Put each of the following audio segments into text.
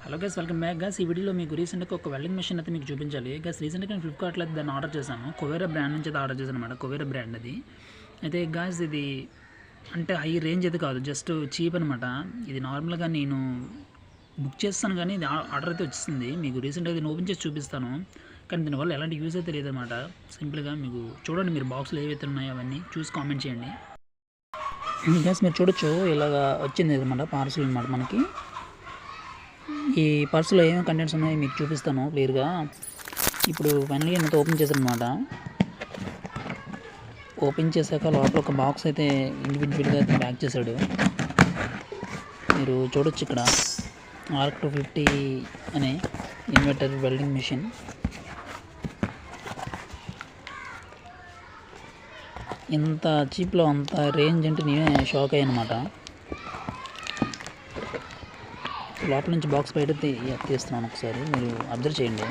Hello guys, welcome back guys. ఈ వీడియోలో మీకు రీసెంట్గా ఒక వెల్డింగ్ మెషిన్ అయితే మీకు చూపించాలి గైస్. రీసెంట్గా నేను ఫ్లిప్కార్ట్లో దాన్ని ఆర్డర్ చేశాను. కువేరా బ్రాండ్ నుంచి అయితే ఆర్డర్ చేశాను అనమాట. కువేరా బ్రాండ్ అది అయితే గైస్, ఇది అంటే హై రేంజ్ అయితే కాదు, జస్ట్ చీప్ అనమాట. ఇది నార్మల్గా నేను బుక్ చేస్తాను కానీ ఇది ఆర్డర్ అయితే వచ్చింది. మీకు రీసెంట్గా దీన్ని ఓపెన్ చేసి చూపిస్తాను, కానీ దీనివల్ల ఎలాంటి యూజ్ అయితే లేదనమాట. సింపుల్గా మీకు చూడండి, మీరు బాక్స్లో ఏవైతే ఉన్నాయో అవన్నీ చూసి కామెంట్ చేయండి గైస్. మీరు చూడొచ్చు, ఇలాగా వచ్చింది అనమాట పార్సల్ అనమాట. మనకి ఈ పార్సల్లో ఏమేమి కంటెంట్స్ ఉన్నాయో మీకు చూపిస్తాను క్లియర్గా. ఇప్పుడు ఫైనల్గా నేను ఓపెన్ చేశాను అనమాట. ఓపెన్ చేశాక లోపల ఒక బాక్స్ అయితే ఇండివిజువల్గా అయితే ప్యాక్ చేశాడు. మీరు చూడొచ్చు ఇక్కడ RK250 అనే ఇన్వర్టర్ వెల్డింగ్ మిషన్. ఇంత చీప్లో అంత రేంజ్ అంటే నేనే షాక్ అయ్యాను అనమాట. లోపల నుంచి బాక్స్ బయట తీస్తున్నాను, ఒకసారి మీరు అబ్జర్వ్ చేయండి.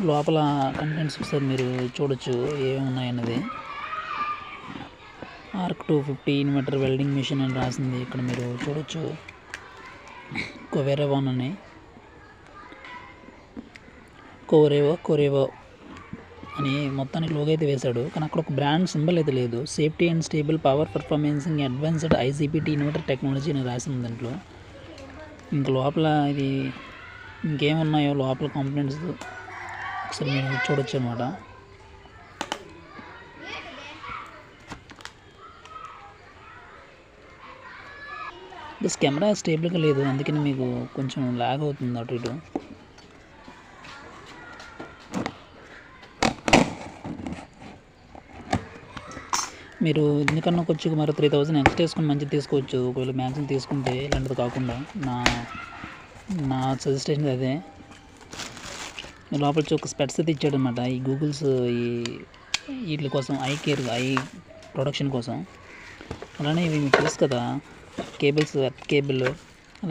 లోపల కంటెంట్స్ ఒకసారి మీరు చూడొచ్చు ఏమేమి ఉన్నాయన్నది. RK250 ఇన్వర్టర్ వెల్డింగ్ మిషన్ అని రాసింది ఇక్కడ మీరు చూడొచ్చు. కువేరా వన్ అని, కోరేవో అని మొత్తానికి లోగో అయితే వేశాడు, కానీ అక్కడ ఒక బ్రాండ్ సింబల్ అయితే లేదు. Safety and stable power performance in advanced ICPT inverter technology అని రాసింది దాంట్లో. ఇంకా లోపల ఇది ఇంకేమున్నాయో లోపల కాంపోనెంట్స్ ఒకసారి మీరు చూడొచ్చు అనమాట. బస్ కెమెరా స్టేబుల్గా లేదు, అందుకని మీకు కొంచెం లాగ్ అవుతుంది అటు ఇటు. మీరు ఎందుకన్నా కొంచెం మరో 3000 ఎక్స్ట్రా వేసుకుని మంచిది తీసుకోవచ్చు, ఒకవేళ మ్యాక్సిమం తీసుకుంటే. ఇలాంటిది కాకుండా నా సజెషన్ అదే. లోపల ఒక స్పెట్స్ అయితే ఇచ్చాడనమాట, ఈ గూగుల్స్ ఈ వీటి కోసం, ఐ ప్రొడక్షన్ కోసం. అలానే ఇవి మీకు తెలుసు కదా, cables, earth cable,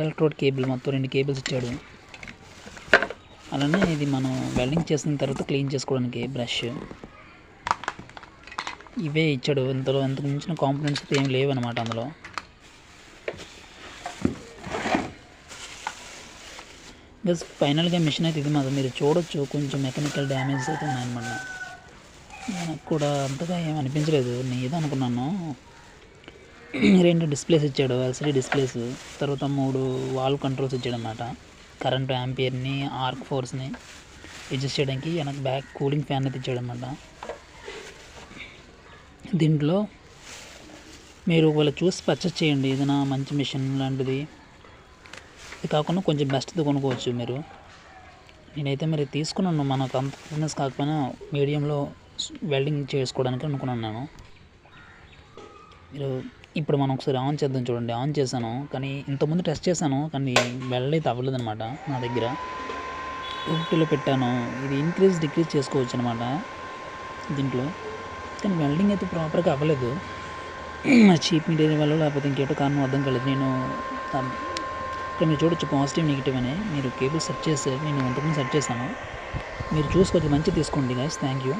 electrode cable, మొత్తం 2 కేబుల్స్ ఇచ్చాడు. అలానే ఇది మనం వెల్డింగ్ చేసిన తర్వాత క్లీన్ చేసుకోవడానికి బ్రష్, ఇవే ఇచ్చాడు. ఇంతకు మించిన కాంపోనెంట్స్ అయితే ఏం లేవన్నమాట అందులో. బస్ ఫైనల్గా మిషన్ అయితే ఇది మాత్రం మీరు చూడొచ్చు. కొంచెం మెకానికల్ డ్యామేజ్ అయితే ఉన్నాయన్నమాట. నాకు కూడా అంతగా ఏం అనిపించలేదు, నేను ఏదో అనుకున్నాను. 2 డిస్ప్లేస్ ఇచ్చాడు, LCD డిస్ప్లేస్. తర్వాత 3 వాల్వ్ కంట్రోల్స్ ఇచ్చాడనమాట. కరెంట్ యాంపియర్ని, ఆర్క్ ఫోర్స్ని అడ్జస్ట్ చేయడానికి. వెనక బ్యాక్ కూలింగ్ ఫ్యాన్ అయితే ఇచ్చాడనమాట. దీంట్లో మీరు ఒకవేళ చూసి పర్చేస్ చేయండి, ఏదైనా మంచి మిషన్ లాంటిది. ఇది కాకుండా కొంచెం బెస్ట్ది కొనుక్కోవచ్చు మీరు. నేనైతే మరి తీసుకున్నాను, మనకు అంత ఫిట్నెస్ కాకపోయినా మీడియంలో వెల్డింగ్ చేసుకోవడానికి అనుకున్నాను నేను. మీరు ఇప్పుడు మనం ఒకసారి ఆన్ చేద్దాం చూడండి. ఆన్ చేశాను, కానీ ఇంతకుముందు టెస్ట్ చేశాను, కానీ వెల్డ్ అయితే అవ్వలేదు అనమాట నా దగ్గర. 50లో పెట్టాను. ఇది ఇంక్రీజ్ డిక్రీజ్ చేసుకోవచ్చు అనమాట దీంట్లో, కానీ వెల్డింగ్ అయితే ప్రాపర్గా అవ్వలేదు. చీప్ మెటీరియల్ వల్ల లేకపోతే ఇంకేటో కారణం అర్థం కాలేదు. నేను ఇక్కడ మీరు చూడొచ్చు పాజిటివ్ నెగిటివ్ అని. మీరు కేబుల్ సెట్ చేస్తే నేను అంతకుముందు సెట్ చేశాను, మీరు చూసుకోవచ్చు. మంచిగా తీసుకోండి గైస్. Thank you.